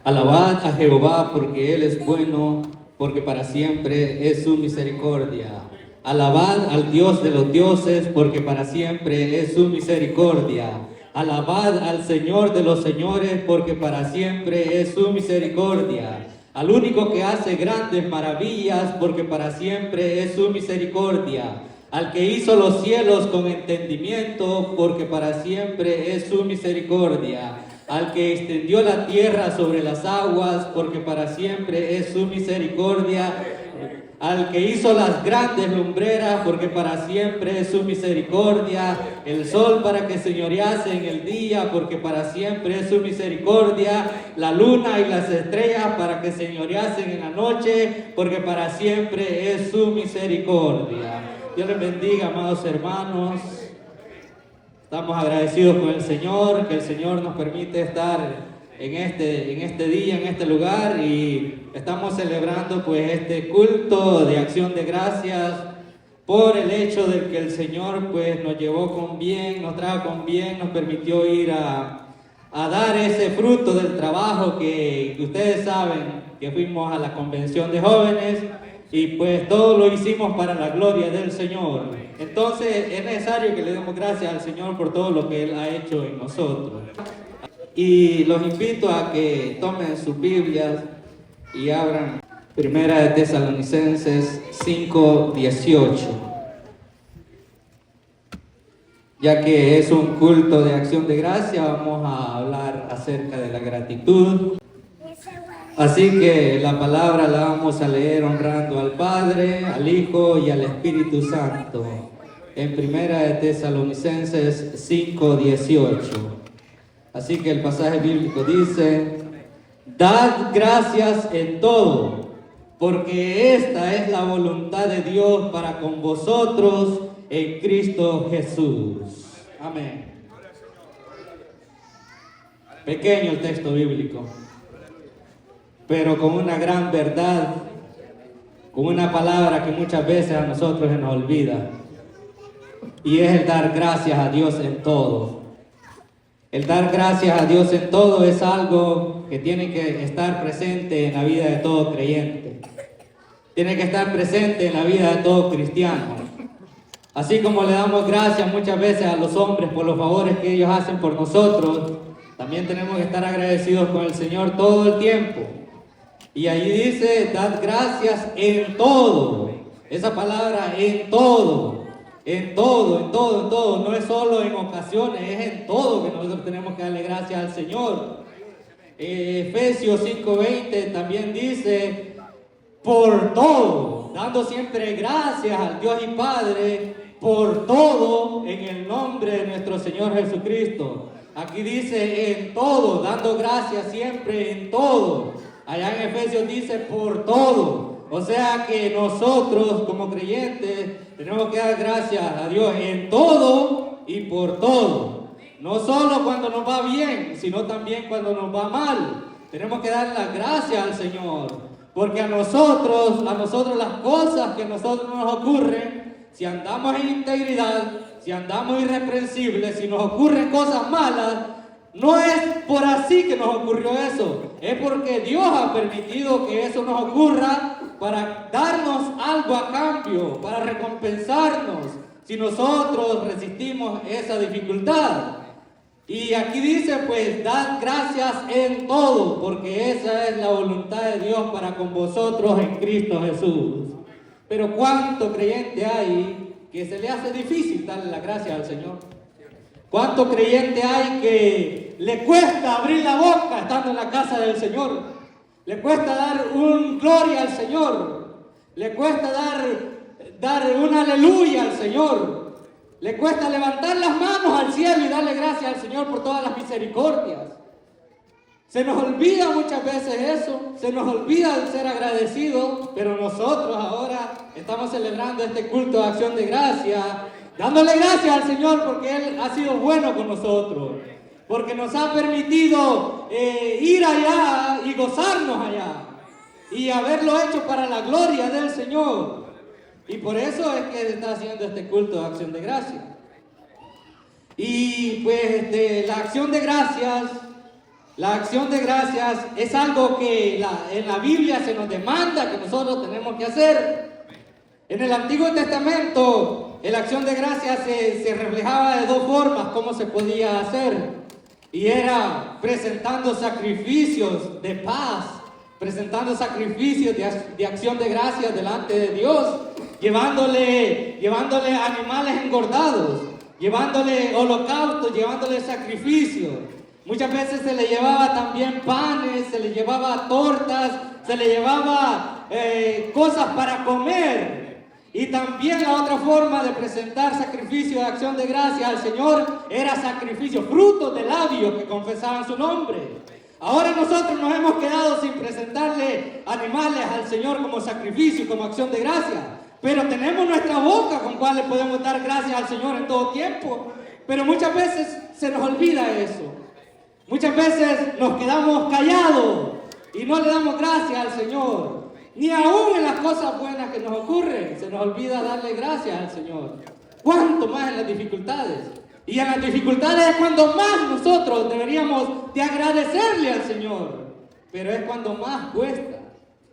Alabad a Jehová porque Él es bueno, porque para siempre es su misericordia. Alabad al Dios de los dioses, porque para siempre es su misericordia. Alabad al Señor de los señores, porque para siempre es su misericordia. Al único que hace grandes maravillas, porque para siempre es su misericordia. Al que hizo los cielos con entendimiento, porque para siempre es su misericordia. Al que extendió la tierra sobre las aguas, porque para siempre es su misericordia. Al que hizo las grandes lumbreras, porque para siempre es su misericordia. El sol para que señorease en el día, porque para siempre es su misericordia. La luna y las estrellas para que señoreasen en la noche, porque para siempre es su misericordia. Dios les bendiga, amados hermanos. Estamos agradecidos con el Señor, que el Señor nos permite estar en este día, en este lugar, y estamos celebrando pues este culto de acción de gracias por el hecho de que el Señor pues nos llevó con bien, nos trajo con bien, nos permitió ir a dar ese fruto del trabajo que ustedes saben que fuimos a la convención de jóvenes. Y pues todo lo hicimos para la gloria del Señor. Entonces es necesario que le demos gracias al Señor por todo lo que Él ha hecho en nosotros. Y los invito a que tomen sus Biblias y abran Primera de Tesalonicenses 5:18. Ya que es un culto de acción de gracia, vamos a hablar acerca de la gratitud. Así que la palabra la vamos a leer honrando al Padre, al Hijo y al Espíritu Santo. En Primera de Tesalonicenses 5:18. Así que el pasaje bíblico dice: Dad gracias en todo, porque esta es la voluntad de Dios para con vosotros en Cristo Jesús. Amén. Pequeño el texto bíblico, pero con una gran verdad, con una palabra que muchas veces a nosotros se nos olvida, y es el dar gracias a Dios en todo. El dar gracias a Dios en todo es algo que tiene que estar presente en la vida de todo creyente. Tiene que estar presente en la vida de todo cristiano. Así como le damos gracias muchas veces a los hombres por los favores que ellos hacen por nosotros, también tenemos que estar agradecidos con el Señor todo el tiempo. Y allí dice: dad gracias en todo. Esa palabra en todo. En todo, en todo, en todo. No es solo en ocasiones, es en todo que nosotros tenemos que darle gracias al Señor. Efesios 5:20 también dice: por todo, dando siempre gracias al Dios y Padre por todo en el nombre de nuestro Señor Jesucristo. Aquí dice en todo, dando gracias siempre en todo. Allá en Efesios dice por todo. O sea que nosotros como creyentes tenemos que dar gracias a Dios en todo y por todo. No solo cuando nos va bien, sino también cuando nos va mal. Tenemos que dar las gracias al Señor. Porque a nosotros las cosas que a nosotros nos ocurren, si andamos en integridad, si andamos irreprensibles, si nos ocurren cosas malas, no es por así que nos ocurrió eso. Es porque Dios ha permitido que eso nos ocurra para darnos algo a cambio, para recompensarnos si nosotros resistimos esa dificultad. Y aquí dice pues: dad gracias en todo, porque esa es la voluntad de Dios para con vosotros en Cristo Jesús. Pero ¿cuánto creyente hay que se le hace difícil darle las gracias al Señor? ¿Cuánto creyente hay que le cuesta abrir la boca estando en la casa del Señor? Le cuesta dar un gloria al Señor. Le cuesta dar un aleluya al Señor. Le cuesta levantar las manos al cielo y darle gracias al Señor por todas las misericordias. Se nos olvida muchas veces eso, se nos olvida el ser agradecidos, pero nosotros ahora estamos celebrando este culto de acción de gracias, dándole gracias al Señor porque Él ha sido bueno con nosotros, porque nos ha permitido ir allá y gozarnos allá, y haberlo hecho para la gloria del Señor. Y por eso es que está haciendo este culto de acción de gracias. Y pues la acción de gracias La acción de gracias es algo que en la Biblia se nos demanda que nosotros tenemos que hacer. En el Antiguo Testamento, la acción de gracias se reflejaba de dos formas cómo se podía hacer. Y era presentando sacrificios de paz, presentando sacrificios de acción de gracias delante de Dios, llevándole animales engordados, llevándole holocaustos, llevándole sacrificios. Muchas veces se le llevaba también panes, se le llevaba tortas, se le llevaba cosas para comer. Y también la otra forma de presentar sacrificio de acción de gracias al Señor era sacrificio, frutos de labios que confesaban su nombre. Ahora nosotros nos hemos quedado sin presentarle animales al Señor como sacrificio, como acción de gracias. Pero tenemos nuestra boca con cual le podemos dar gracias al Señor en todo tiempo. Pero muchas veces se nos olvida eso. Muchas veces nos quedamos callados y no le damos gracias al Señor. Ni aún en las cosas buenas que nos ocurren se nos olvida darle gracias al Señor. ¿Cuánto más en las dificultades? Y en las dificultades es cuando más nosotros deberíamos de agradecerle al Señor. Pero es cuando más cuesta.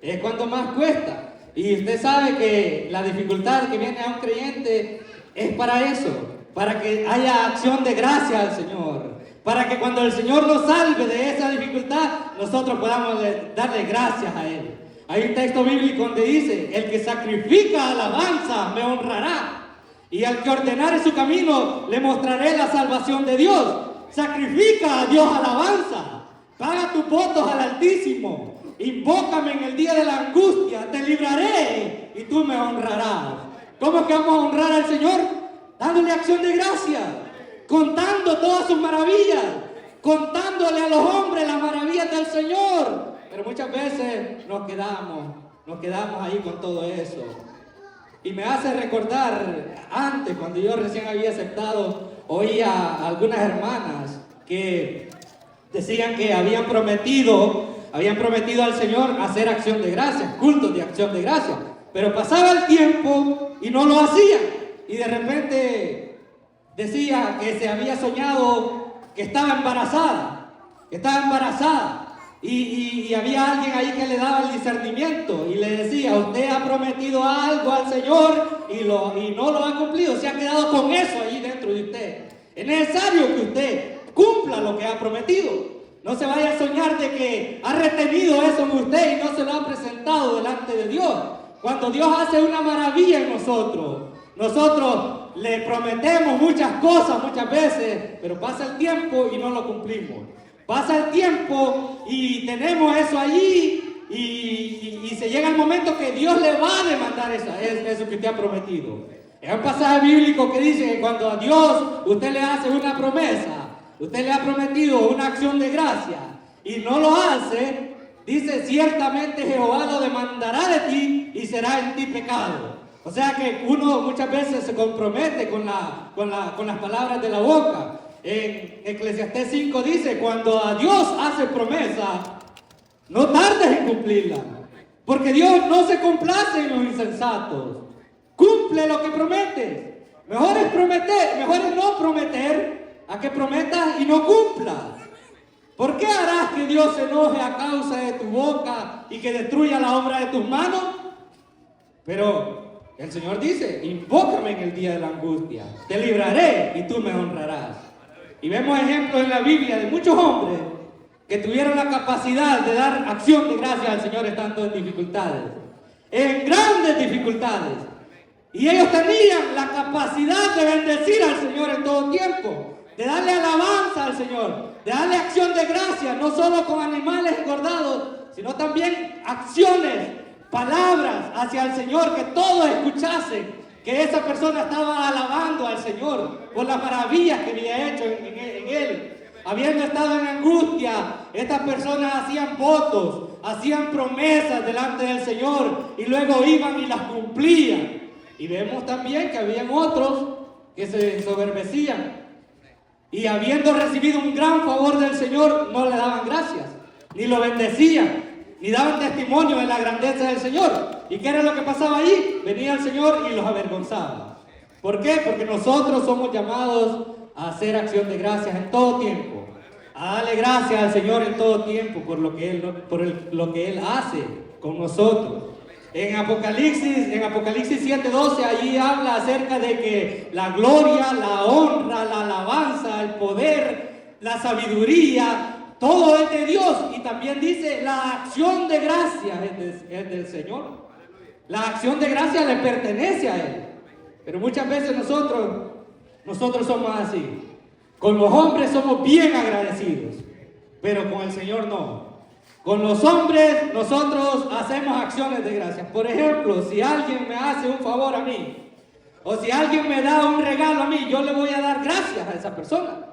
Es cuando más cuesta. Y usted sabe que la dificultad que viene a un creyente es para eso. Para que haya acción de gracias al Señor. Para que cuando el Señor nos salve de esa dificultad, nosotros podamos darle gracias a Él. Hay un texto bíblico donde dice: el que sacrifica alabanza me honrará, y al que ordenare su camino le mostraré la salvación de Dios. Sacrifica a Dios alabanza, paga tus votos al Altísimo, invócame en el día de la angustia, te libraré y tú me honrarás. ¿Cómo es que vamos a honrar al Señor? Dándole acción de gracia, contando todas sus maravillas, contándole a los hombres las maravillas del Señor. Pero muchas veces nos quedamos ahí con todo eso. Y me hace recordar, antes, cuando yo recién había aceptado, oía a algunas hermanas que decían que habían prometido al Señor hacer acción de gracias, cultos de acción de gracias. Pero pasaba el tiempo y no lo hacían. Y de repente decía que se había soñado que estaba embarazada. Y había alguien ahí que le daba el discernimiento y le decía: usted ha prometido algo al Señor y no lo ha cumplido, se ha quedado con eso ahí dentro de usted. Es necesario que usted cumpla lo que ha prometido. No se vaya a soñar de que ha retenido eso en usted y no se lo ha presentado delante de Dios. Cuando Dios hace una maravilla en nosotros le prometemos muchas cosas muchas veces, pero pasa el tiempo y no lo cumplimos. Pasa el tiempo y tenemos eso allí y se llega el momento que Dios le va a demandar eso que usted ha prometido. Es un pasaje bíblico que dice que cuando a Dios usted le hace una promesa, usted le ha prometido una acción de gracia y no lo hace, dice: ciertamente Jehová lo demandará de ti y será en ti pecado. O sea que uno muchas veces se compromete con las palabras de la boca. En Eclesiastés 5 dice: cuando a Dios hace promesa, no tardes en cumplirla, porque Dios no se complace en los insensatos. Cumple lo que prometes. Mejor es no prometer a que prometas y no cumplas. ¿Por qué harás que Dios se enoje a causa de tu boca y que destruya la obra de tus manos? Pero el Señor dice: invócame en el día de la angustia, te libraré y tú me honrarás. Y vemos ejemplos en la Biblia de muchos hombres que tuvieron la capacidad de dar acción de gracias al Señor estando en dificultades, en grandes dificultades. Y ellos tenían la capacidad de bendecir al Señor en todo tiempo, de darle alabanza al Señor, de darle acción de gracias, no solo con animales engordados, sino también acciones, palabras hacia el Señor, que todos escuchasen que esa persona estaba alabando al Señor por las maravillas que había hecho en él. Habiendo estado en angustia, estas personas hacían votos, hacían promesas delante del Señor y luego iban y las cumplían. Y vemos también que habían otros que se ensoberbecían y habiendo recibido un gran favor del Señor, no le daban gracias, ni lo bendecían, ni daban testimonio de la grandeza del Señor. ¿Y qué era lo que pasaba ahí? Venía el Señor y los avergonzaba. ¿Por qué? Porque nosotros somos llamados a hacer acción de gracias en todo tiempo, a darle gracias al Señor en todo tiempo por lo que lo que Él hace con nosotros. En Apocalipsis 7:12, allí habla acerca de que la gloria, la honra, la alabanza, el poder, la sabiduría, todo es de Dios. Y también dice, la acción de gracia es del Señor. La acción de gracia le pertenece a Él. Pero muchas veces nosotros somos así. Con los hombres somos bien agradecidos, pero con el Señor no. Con los hombres nosotros hacemos acciones de gracia. Por ejemplo, si alguien me hace un favor a mí, o si alguien me da un regalo a mí, yo le voy a dar gracias a esa persona.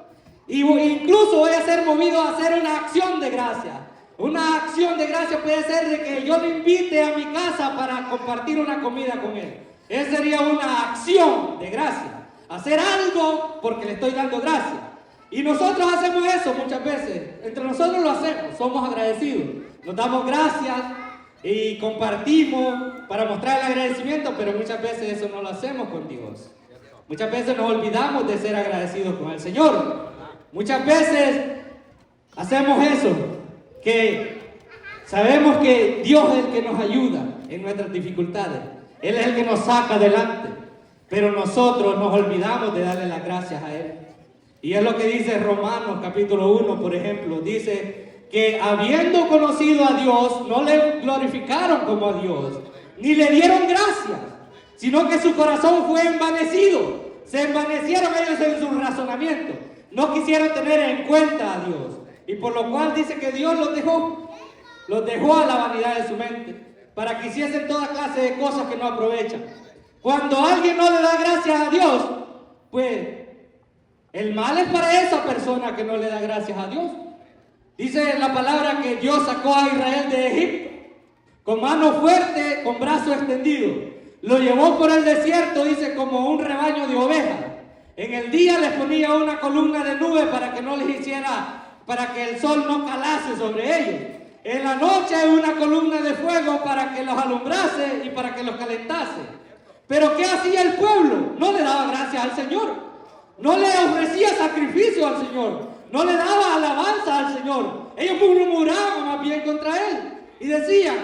Y incluso voy a ser movido a hacer una acción de gracia. Una acción de gracia puede ser de que yo le invite a mi casa para compartir una comida con él. Esa sería una acción de gracia. Hacer algo porque le estoy dando gracia. Y nosotros hacemos eso muchas veces. Entre nosotros lo hacemos, somos agradecidos. Nos damos gracias y compartimos para mostrar el agradecimiento, pero muchas veces eso no lo hacemos con Dios. Muchas veces nos olvidamos de ser agradecidos con el Señor. Muchas veces hacemos eso, que sabemos que Dios es el que nos ayuda en nuestras dificultades. Él es el que nos saca adelante, pero nosotros nos olvidamos de darle las gracias a Él. Y es lo que dice Romanos capítulo 1, por ejemplo. Dice que habiendo conocido a Dios, no le glorificaron como a Dios, ni le dieron gracias, sino que su corazón fue envanecido. Se envanecieron ellos en su razonamiento. No quisieron tener en cuenta a Dios. Y por lo cual dice que Dios los dejó a la vanidad de su mente, para que hiciesen toda clase de cosas que no aprovechan. Cuando alguien no le da gracias a Dios, pues el mal es para esa persona que no le da gracias a Dios. Dice la palabra que Dios sacó a Israel de Egipto con mano fuerte, con brazo extendido. Lo llevó por el desierto, dice, como un rebaño de ovejas. En el día les ponía una columna de nube para que no les hiciera, para que el sol no calase sobre ellos. En la noche una columna de fuego para que los alumbrase y para que los calentase. Pero ¿qué hacía el pueblo? No le daba gracias al Señor. No le ofrecía sacrificio al Señor. No le daba alabanza al Señor. Ellos murmuraban más bien contra Él. Y decían,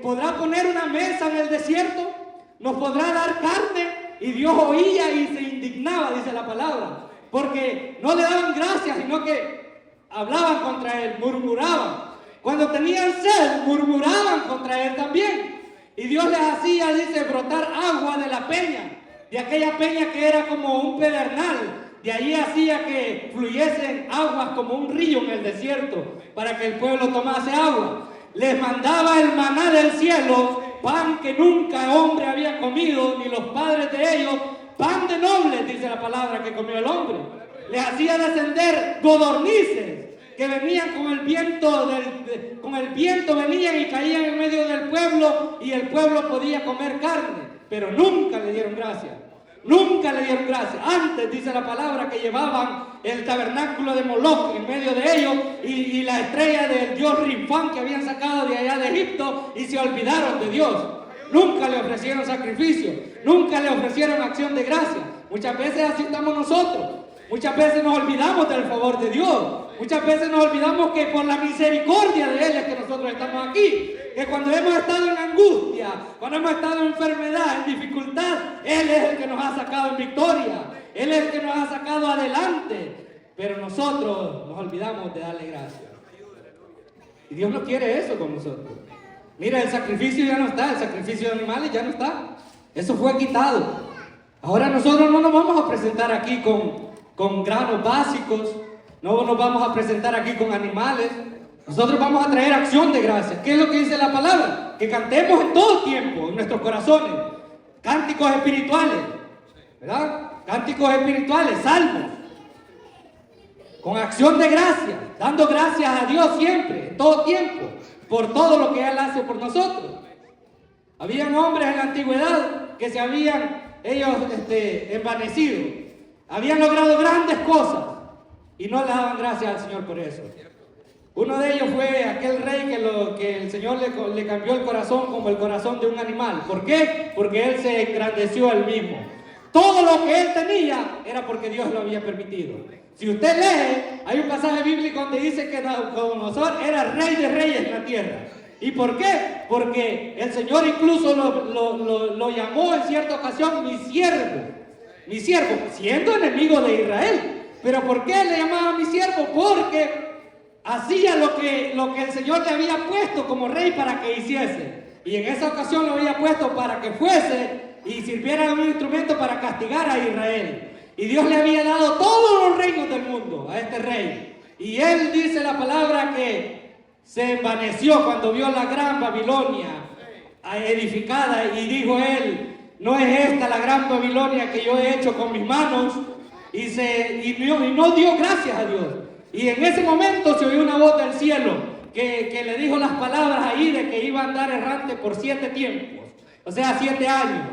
¿podrá poner una mesa en el desierto? ¿Nos podrá dar carne? Y Dios oía y se indignaba, dice la palabra. Porque no le daban gracias, sino que hablaban contra Él, murmuraban. Cuando tenían sed, murmuraban contra Él también. Y Dios les hacía, dice, brotar agua de la peña. De aquella peña que era como un pedernal. De allí hacía que fluyesen aguas como un río en el desierto, para que el pueblo tomase agua. Les mandaba el maná del cielo, pan que nunca hombre había comido, ni los padres de ellos, pan de nobles, dice la palabra, que comió el hombre. Les hacía descender codornices, que venían con el viento, venían y caían en medio del pueblo, y el pueblo podía comer carne, pero nunca le dieron gracias. Nunca le dieron gracias. Antes dice la palabra que llevaban el tabernáculo de Moloch en medio de ellos y la estrella del dios Rinfán que habían sacado de allá de Egipto, y se olvidaron de Dios. Nunca le ofrecieron sacrificio, nunca le ofrecieron acción de gracia. Muchas veces así estamos nosotros. Muchas veces nos olvidamos del favor de Dios. Muchas veces nos olvidamos que por la misericordia de Él es que nosotros estamos aquí. Que cuando hemos estado en angustia, cuando hemos estado en enfermedad, en dificultad, Él es el que nos ha sacado en victoria. Él es el que nos ha sacado adelante. Pero nosotros nos olvidamos de darle gracias. Y Dios no quiere eso con nosotros. Mira, el sacrificio ya no está, el sacrificio de animales ya no está. Eso fue quitado. Ahora nosotros no nos vamos a presentar aquí con granos básicos, no nos vamos a presentar aquí con animales. Nosotros vamos a traer acción de gracias. ¿Qué es lo que dice la palabra? Que cantemos en todo tiempo, en nuestros corazones, cánticos espirituales, ¿verdad? Cánticos espirituales, salmos, con acción de gracias, dando gracias a Dios siempre, en todo tiempo, por todo lo que Él hace por nosotros. Habían hombres en la antigüedad que se habían ellos envanecido. Habían logrado grandes cosas y no le daban gracias al Señor por eso. Uno de ellos fue aquel rey que el Señor le cambió el corazón como el corazón de un animal. ¿Por qué? Porque él se engrandeció él mismo. todo lo que él tenía era porque Dios lo había permitido. Si usted lee, hay un pasaje bíblico donde dice que Nabucodonosor era rey de reyes en la tierra. ¿Y por qué? Porque el Señor incluso lo llamó en cierta ocasión mi siervo, siendo enemigo de Israel. ¿Pero por qué le llamaba mi siervo? Porque hacía lo que el Señor le había puesto como rey para que hiciese. Y en esa ocasión lo había puesto para que fuese y sirviera como un instrumento para castigar a Israel. Y Dios le había dado todos los reinos del mundo a este rey. Y él dice la palabra que se envaneció cuando vio la gran Babilonia edificada, y dijo él: no es esta la gran Babilonia que yo he hecho con mis manos. Y no dio gracias a Dios. Y en ese momento se oyó una voz del cielo que le dijo las palabras ahí de que iba a andar errante por 7 tiempos, o sea 7 años.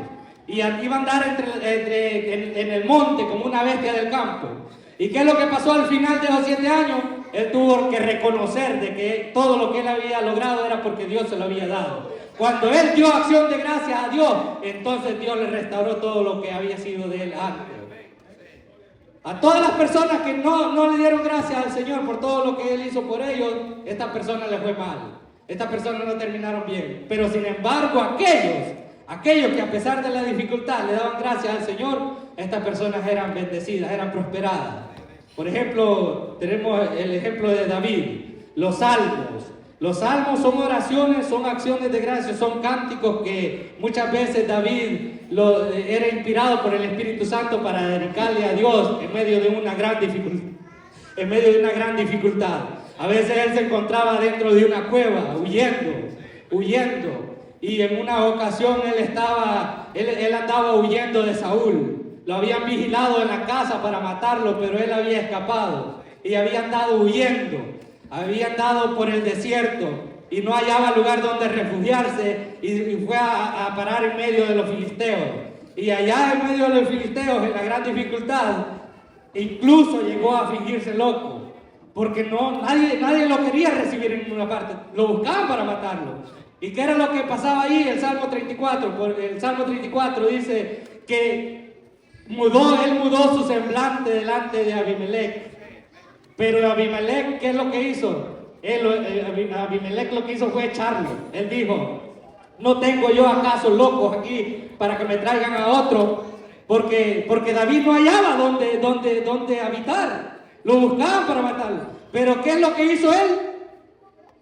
Y iba a andar en el monte como una bestia del campo. ¿Y qué es lo que pasó al final de los 7 años? Él tuvo que reconocer de que todo lo que él había logrado era porque Dios se lo había dado. Cuando él dio acción de gracias a Dios, entonces Dios le restauró todo lo que había sido de él antes. A todas las personas que no le dieron gracias al Señor por todo lo que él hizo por ellos, estas personas les fue mal. Estas personas no terminaron bien. Pero sin embargo, aquellos que a pesar de la dificultad le daban gracias al Señor, estas personas eran bendecidas, eran prosperadas. Por ejemplo, tenemos el ejemplo de David, los salmos. Los salmos son oraciones, son acciones de gracias, son cánticos que muchas veces David era inspirado por el Espíritu Santo para dedicarle a Dios en medio de una gran dificultad. A veces él se encontraba dentro de una cueva, huyendo. Y en una ocasión él andaba huyendo de Saúl. Lo habían vigilado en la casa para matarlo, pero él había escapado y había andado huyendo. Había andado por el desierto y no hallaba lugar donde refugiarse, y fue a parar en medio de los filisteos. Y allá en medio de los filisteos, en la gran dificultad, incluso llegó a fingirse loco, porque nadie lo quería recibir en ninguna parte. Lo buscaban para matarlo. ¿Y qué era lo que pasaba ahí? El Salmo 34 dice que él mudó su semblante delante de Abimelech. Pero Abimelech, ¿qué es lo que hizo? Abimelech lo que hizo fue echarlo. Él dijo: ¿no tengo yo acaso locos aquí para que me traigan a otro? Porque David no hallaba donde habitar. Lo buscaban para matarlo. Pero ¿qué es lo que hizo él?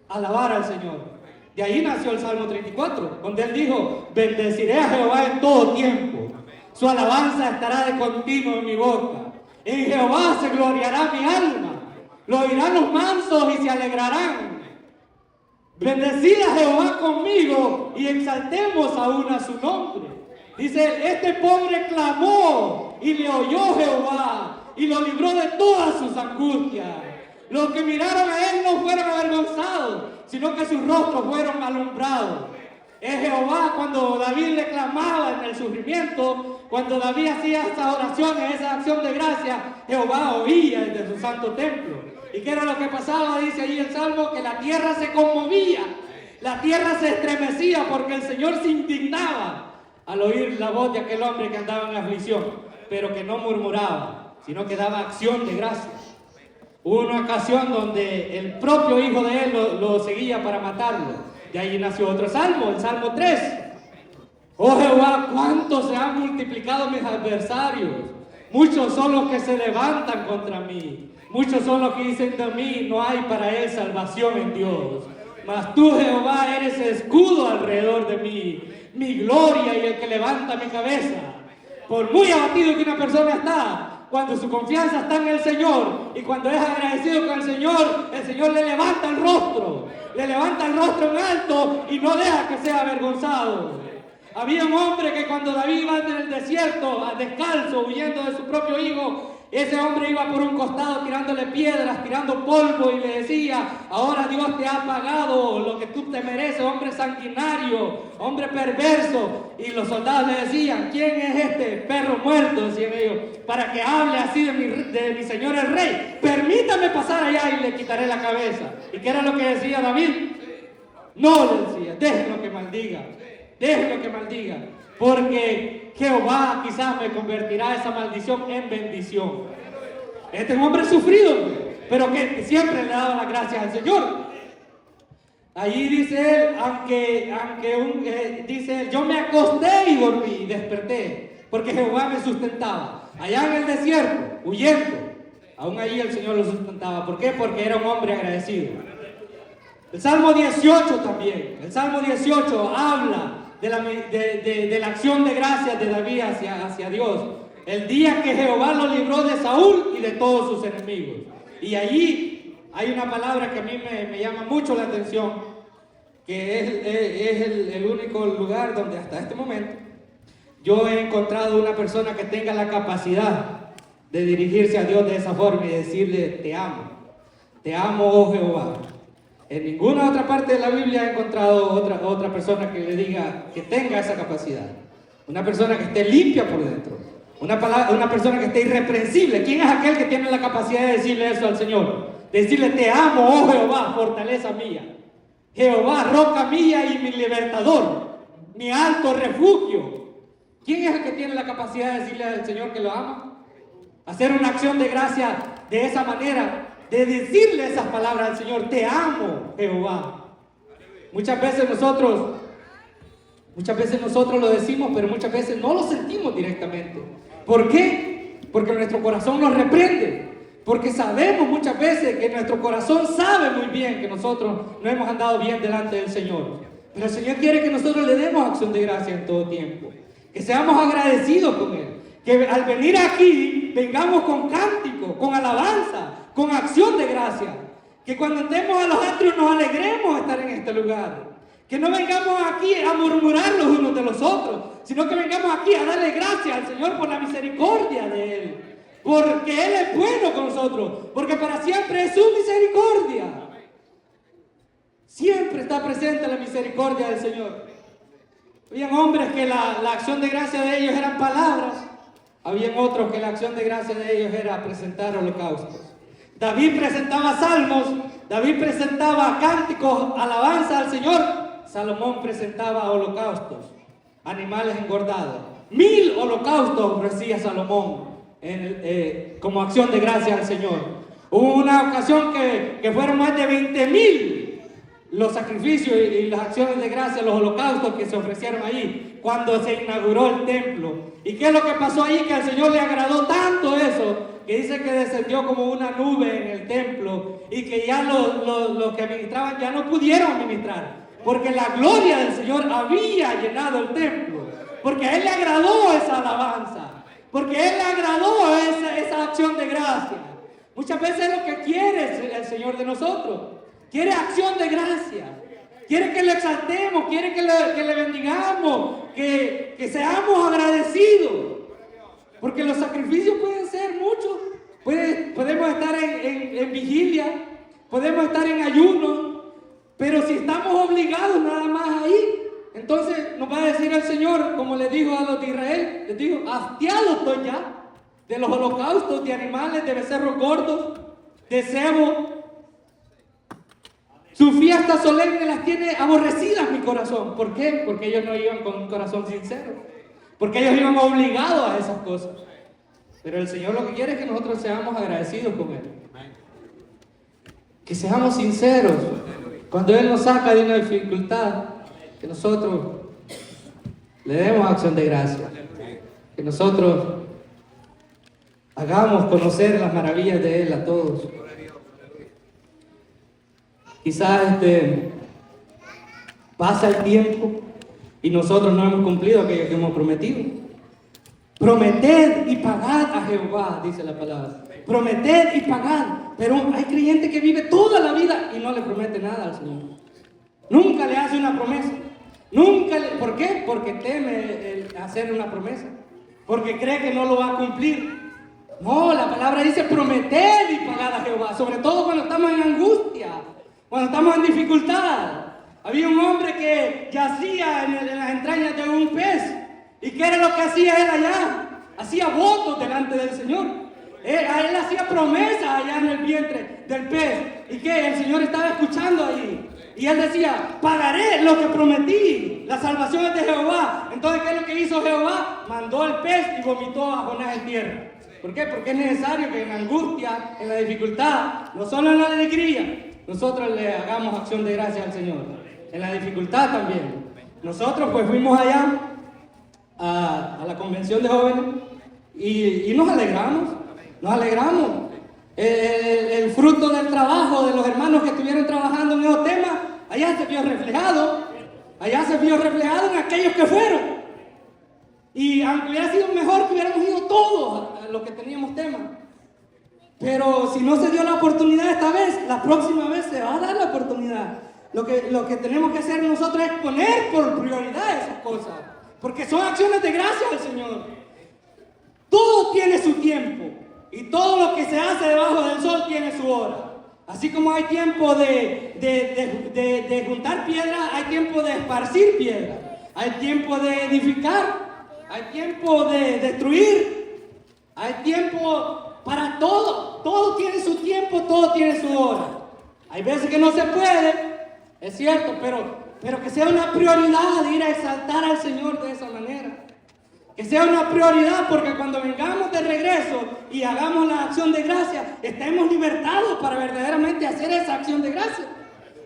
Alabar al Señor. De ahí nació el Salmo 34, donde él dijo: bendeciré a Jehová en todo tiempo. Su alabanza estará de continuo en mi boca. En Jehová se gloriará mi alma. Lo oirán los mansos y se alegrarán. Bendecida Jehová conmigo y exaltemos aún a su nombre. Dice: este pobre clamó y le oyó Jehová y lo libró de todas sus angustias. Los que miraron a él no fueron avergonzados, sino que sus rostros fueron alumbrados. Es Jehová, cuando David le clamaba en el sufrimiento, cuando David hacía esas oraciones, esa acción de gracia, Jehová oía desde su santo templo. ¿Y qué era lo que pasaba? Dice ahí el Salmo, que la tierra se conmovía, la tierra se estremecía, porque el Señor se indignaba al oír la voz de aquel hombre que andaba en aflicción, pero que no murmuraba, sino que daba acción de gracias. Hubo una ocasión donde el propio hijo de él lo seguía para matarlo. De ahí nació otro salmo, el Salmo 3. Oh Jehová, cuánto se han multiplicado mis adversarios. Muchos son los que se levantan contra mí. Muchos son los que dicen de mí: no hay para él salvación en Dios. Mas tú, Jehová, eres escudo alrededor de mí, mi gloria y el que levanta mi cabeza. Por muy abatido que una persona está, cuando su confianza está en el Señor y cuando es agradecido con el Señor le levanta el rostro. Le levanta el rostro en alto y no deja que sea avergonzado. Había un hombre que cuando David iba en el desierto, descalzo, huyendo de su propio hijo, ese hombre iba por un costado tirándole piedras, tirando polvo, y le decía: ahora Dios te ha pagado lo que tú te mereces, hombre sanguinario, hombre perverso. Y los soldados le decían: ¿quién es este perro muerto? Decían ellos, para que hable así de mi señor el rey. Permítame pasar allá y le quitaré la cabeza. ¿Y qué era lo que decía David? No, le decía: déjenlo que maldiga, porque Jehová quizás me convertirá esa maldición en bendición. Este es un hombre sufrido, pero que siempre le daba las gracias al Señor. Allí dice él, dice él, yo me acosté y dormí y desperté, porque Jehová me sustentaba. Allá en el desierto, huyendo, aún allí el Señor lo sustentaba. ¿Por qué? Porque era un hombre agradecido. El Salmo 18 también, el Salmo 18 habla de la acción de gracias de David hacia Dios. El día que Jehová lo libró de Saúl y de todos sus enemigos. Y allí hay una palabra que a mí me llama mucho la atención, que es el único lugar donde hasta este momento yo he encontrado una persona que tenga la capacidad de dirigirse a Dios de esa forma y decirle: te amo, oh Jehová. En ninguna otra parte de la Biblia he encontrado otra persona que le diga, que tenga esa capacidad. Una persona que esté limpia por dentro. Una persona que esté irreprensible. ¿Quién es aquel que tiene la capacidad de decirle eso al Señor? De decirle: te amo, oh Jehová, fortaleza mía. Jehová, roca mía y mi libertador, mi alto refugio. ¿Quién es el que tiene la capacidad de decirle al Señor que lo ama? Hacer una acción de gracia de esa manera, de decirle esas palabras al Señor: te amo, Jehová. Muchas veces nosotros lo decimos, pero muchas veces no lo sentimos directamente. ¿Por qué? Porque nuestro corazón nos reprende. Porque sabemos muchas veces que nuestro corazón sabe muy bien que nosotros no hemos andado bien delante del Señor. Pero el Señor quiere que nosotros le demos acción de gracia en todo tiempo. Que seamos agradecidos con Él. Que al venir aquí vengamos con cántico, con alabanza, con acción de gracia. Que cuando andemos a los atrios nos alegremos de estar en este lugar. Que no vengamos aquí a murmurar los unos de los otros, sino que vengamos aquí a darle gracias al Señor por la misericordia de Él. Porque Él es bueno con nosotros, porque para siempre es su misericordia. Siempre está presente la misericordia del Señor. Habían hombres que la acción de gracia de ellos eran palabras. Habían otros que la acción de gracia de ellos era presentar holocaustos. David presentaba salmos, David presentaba cánticos, alabanza al Señor. Salomón presentaba holocaustos, animales engordados. 1000 holocaustos ofrecía Salomón como acción de gracia al Señor. Hubo una ocasión que fueron más de 20,000 los sacrificios y las acciones de gracia, los holocaustos que se ofrecieron allí cuando se inauguró el templo. ¿Y qué es lo que pasó allí? Que al Señor le agradó tanto eso, que dice que descendió como una nube en el templo y que ya los que administraban ya no pudieron administrar, porque la gloria del Señor había llenado el templo, porque a Él le agradó esa alabanza, porque a Él le agradó esa acción de gracia. Muchas veces lo que quiere el Señor de nosotros, quiere acción de gracia, quiere que le exaltemos, quiere que le bendigamos, que seamos agradecidos, porque los sacrificios pueden ser muchos. Podemos estar en vigilia, podemos estar en ayuno, pero si estamos obligados nada más ahí, entonces nos va a decir el Señor, como le dijo a los de Israel, les dijo: hastiado estoy ya de los holocaustos, de animales, de becerros gordos, de cebo. Sus fiestas solemnes las tiene aborrecidas mi corazón. ¿Por qué? Porque ellos no iban con un corazón sincero, porque ellos iban obligados a esas cosas. Pero el Señor lo que quiere es que nosotros seamos agradecidos con Él, que seamos sinceros. Cuando Él nos saca de una dificultad, que nosotros le demos acción de gracia, que nosotros hagamos conocer las maravillas de Él a todos. Quizás pasa el tiempo y nosotros no hemos cumplido aquello que hemos prometido. Prometed y pagad a Jehová, dice la palabra. Prometed y pagad. Pero hay creyente que vive toda la vida y no le promete nada al Señor. Nunca le hace una promesa. ¿Por qué? Porque teme hacer una promesa. Porque cree que no lo va a cumplir. No, la palabra dice: prometed y pagad a Jehová. Sobre todo cuando estamos en angustia, cuando estamos en dificultad. Había un hombre que yacía en las entrañas de un pez. ¿Y qué era lo que hacía él allá? Hacía votos delante del Señor. Él hacía promesas allá en el vientre del pez. ¿Y qué? El Señor estaba escuchando ahí. Y él decía, pagaré lo que prometí, la salvación es de Jehová. Entonces, ¿qué es lo que hizo Jehová? Mandó el pez y vomitó a Jonás en tierra. ¿Por qué? Porque es necesario que en la angustia, en la dificultad, no solo en la alegría, nosotros le hagamos acción de gracias al Señor. En la dificultad también. Nosotros pues fuimos allá a la convención de jóvenes y nos alegramos. El fruto del trabajo de los hermanos que estuvieron trabajando en esos temas, allá se vio reflejado en aquellos que fueron. Y aunque hubiera sido mejor que hubiéramos ido todos a los que teníamos temas, pero si no se dio la oportunidad esta vez, la próxima vez se va a dar la oportunidad. Lo que tenemos que hacer nosotros es poner por prioridad esas cosas, porque son acciones de gracia al Señor. Todo tiene su tiempo. Y todo lo que se hace debajo del sol tiene su hora. Así como hay tiempo de juntar piedra, hay tiempo de esparcir piedra. Hay tiempo de edificar. Hay tiempo de destruir. Hay tiempo para todo. Todo tiene su tiempo, todo tiene su hora. Hay veces que no se puede, es cierto, pero que sea una prioridad ir a exaltar al Señor de esa manera. Que sea una prioridad, porque cuando vengamos de regreso y hagamos la acción de gracia, estemos libertados para verdaderamente hacer esa acción de gracia.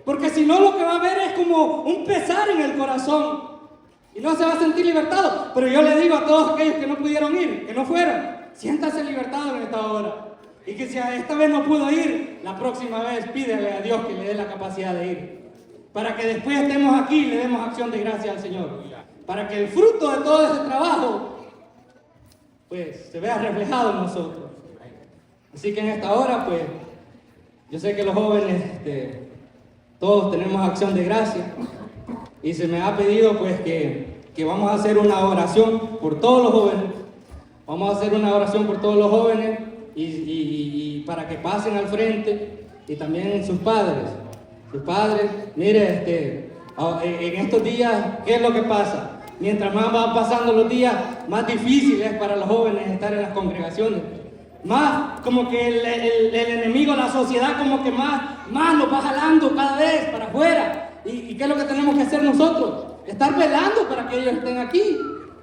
Porque si no, lo que va a haber es como un pesar en el corazón y no se va a sentir libertado. Pero yo le digo a todos aquellos que no pudieron ir, que no fueron, siéntanse libertados en esta hora. Y que si esta vez no pudo ir, la próxima vez pídele a Dios que le dé la capacidad de ir. Para que después estemos aquí y le demos acción de gracia al Señor. Para que el fruto de todo ese trabajo pues se vea reflejado en nosotros. Así que en esta hora pues yo sé que los jóvenes todos tenemos acción de gracia y se me ha pedido pues que vamos a hacer una oración por todos los jóvenes. Vamos a hacer una oración por todos los jóvenes y para que pasen al frente, y también sus padres. Sus padres, mire, en estos días, ¿qué es lo que pasa? Mientras más van pasando los días, más difícil es para los jóvenes estar en las congregaciones. Más como que el enemigo, la sociedad, como que más nos va jalando cada vez para afuera. ¿Y qué es lo que tenemos que hacer nosotros? Estar velando para que ellos estén aquí.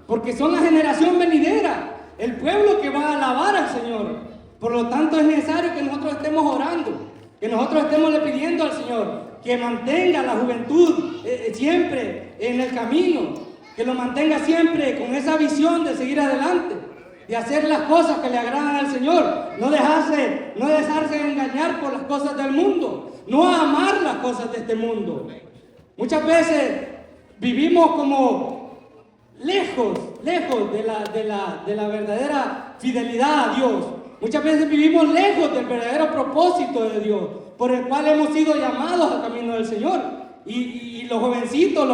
Porque son la generación venidera, el pueblo que va a alabar al Señor. Por lo tanto, es necesario que nosotros estemos orando, que nosotros estemos le pidiendo al Señor que mantenga la juventud siempre en el camino. Que lo mantenga siempre con esa visión de seguir adelante, de hacer las cosas que le agradan al Señor, no dejarse engañar por las cosas del mundo, no amar las cosas de este mundo. Muchas veces vivimos como lejos de la verdadera fidelidad a Dios. Muchas veces vivimos lejos del verdadero propósito de Dios, por el cual hemos sido llamados al camino del Señor. Y los jovencitos,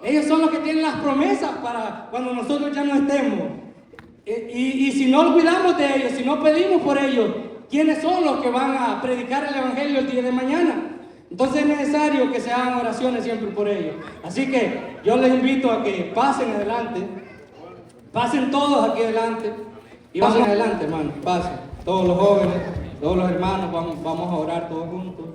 ellos son los que tienen las promesas para cuando nosotros ya no estemos. Y si no cuidamos de ellos, si no pedimos por ellos, ¿quiénes son los que van a predicar el Evangelio el día de mañana? Entonces es necesario que se hagan oraciones siempre por ellos. Así que yo les invito a que pasen adelante, pasen todos aquí adelante, y pasen adelante, hermano, pasen. Todos los jóvenes, todos los hermanos, vamos a orar todos juntos.